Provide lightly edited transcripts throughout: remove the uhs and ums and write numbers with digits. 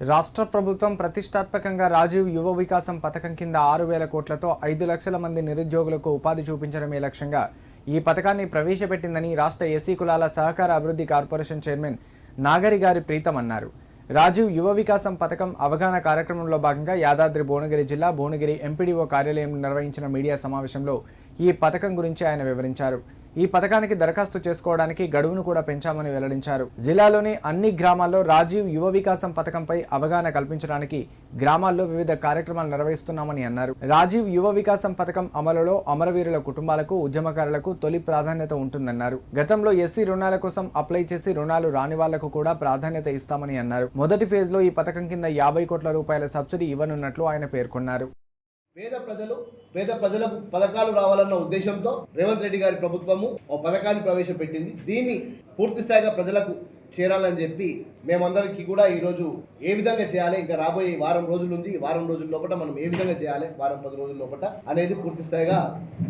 రాష్ట్ర ప్రభుత్వం ప్రతిష్టాత్మకంగా రాజీవ్ యువ వికాసం పథకం కింద 6,000 కోట్లతో 5 లక్షల మంది నిరుద్యోగులకు ఉపాధి చూపించడమే లక్ష్యంగా ఈ పథకాన్ని ప్రవేశపెట్టిందని రాష్ట్ర ఎస్సీ కులాల సహకార అభివృద్ధి కార్పొరేషన్ చైర్మన్ నాగరి గారి ప్రీతం అన్నారు. రాజీవ్ యువ వికాసం పథకం అవగాహన కార్యక్రమంలో భాగంగా యాదాద్రి భువనగిరి జిల్లా భువనగిరి ఎంపీడీఓ కార్యాలయంలో నిర్వహించిన మీడియా సమావేశంలో ఈ పథకం గురించి ఆయన వివరించారు. ఈ పథకానికి దరఖాస్తు చేసుకోవడానికి గడువును కూడా పెంచామని వెల్లడించారు. జిల్లాలోని అన్ని గ్రామాల్లో రాజీవ్ యువ వికాసం పథకంపై అవగాహన కల్పించడానికి గ్రామాల్లో వివిధ కార్యక్రమాలు నిర్వహిస్తున్నామని అన్నారు. రాజీవ్ యువ వికాసం పథకం అమలులో అమరవీరుల కుటుంబాలకు, ఉద్యమకారులకు తొలి ప్రాధాన్యత ఉంటుందన్నారు. గతంలో ఎస్సీ రుణాల కోసం అప్లై చేసి రుణాలు రాని వాళ్లకు కూడా ప్రాధాన్యత ఇస్తామని అన్నారు. మొదటి ఫేజ్ లో ఈ పథకం కింద 50 కోట్ల రూపాయల సబ్సిడీ ఇవ్వనున్నట్లు ఆయన పేర్కొన్నారు. పేద ప్రజలకు పథకాలు రావాలన్న ఉద్దేశంతో రేవంత్ రెడ్డి గారి ప్రభుత్వము ఒక పథకాన్ని ప్రవేశపెట్టింది. దీన్ని పూర్తి స్థాయిగా ప్రజలకు చేరాలని చెప్పి మేమందరికీ కూడా ఈరోజు ఏ విధంగా చేయాలి, ఇంకా రాబోయే వారం రోజులు ఉంది, వారం రోజుల లోపల మనం ఏ విధంగా చేయాలి, వారం 10 రోజుల లోపల అనేది పూర్తి స్థాయిగా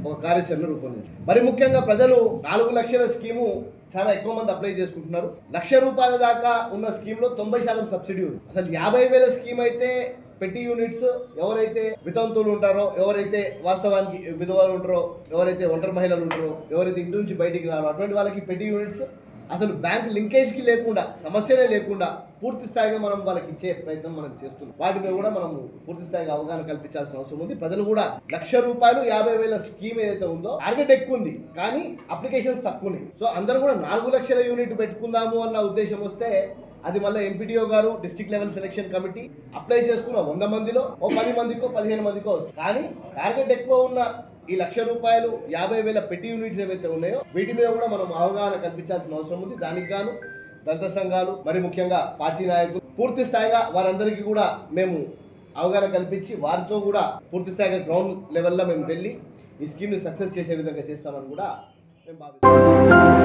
ఒక కార్యాచరణ రూపొందింది. మరి ముఖ్యంగా ప్రజలు 4 లక్షల స్కీము చాలా ఎక్కువ మంది అప్లై చేసుకుంటున్నారు. ₹1,00,000 దాకా ఉన్న స్కీమ్లో 90% సబ్సిడీ ఉంది. అసలు 50,000 స్కీమ్ అయితే పెట్టి యూనిట్స్ ఎవరైతే వితంతువులు ఉంటారో, ఎవరైతే వాస్తవానికి విధవలు ఉంటారో, ఎవరైతే ఒంటరి మహిళలు ఉంటారో, ఎవరైతే ఇంటి నుంచి బయటికి రారో అటువంటి వాళ్ళకి పెట్టి యూనిట్స్ అసలు బ్యాంక్ లింకేజ్కి లేకుండా, సమస్యలే లేకుండా పూర్తి స్థాయిగా మనం వాళ్ళకి ఇచ్చే ప్రయత్నం మనం చేస్తున్నాం. వాటి మీద కూడా మనం పూర్తి స్థాయిగా అవగాహన కల్పించాల్సిన అవసరం ఉంది. ప్రజలు కూడా ₹1,00,000 50,000 స్కీమ్ ఏదైతే ఉందో టార్గెట్ ఎక్కువ ఉంది, కానీ అప్లికేషన్స్ తక్కువ ఉన్నాయి. సో అందరూ కూడా 4 లక్షల యూనిట్ పెట్టుకుందాము అన్న ఉద్దేశం వస్తే అది మళ్ళీ ఎంపీడీఓ గారు district level selection committee apply చేసుకున్న 100 మందిలో 10 మందికో 15 మందికో వస్తుంది. కానీ టార్గెట్ ఎక్కువ ఉన్న ఈ ₹1,00,000 50,000 పెట్టి యూనిట్స్ ఏవైతే ఉన్నాయో వీటి మీద కూడా మనం అవగాహన కల్పించాల్సిన అవసరం ఉంది. దానికి గాను దళిత సంఘాలు, మరి ముఖ్యంగా పార్టీ నాయకులు పూర్తి స్థాయిగా వారందరికీ కూడా మేము అవగాహన కల్పించి వారితో కూడా పూర్తి స్థాయిగా గ్రౌండ్ లెవెల్లో మేము వెళ్ళి ఈ స్కీమ్ని సక్సెస్ చేసే విధంగా చేస్తామని కూడా మేము భావిస్తున్నాం.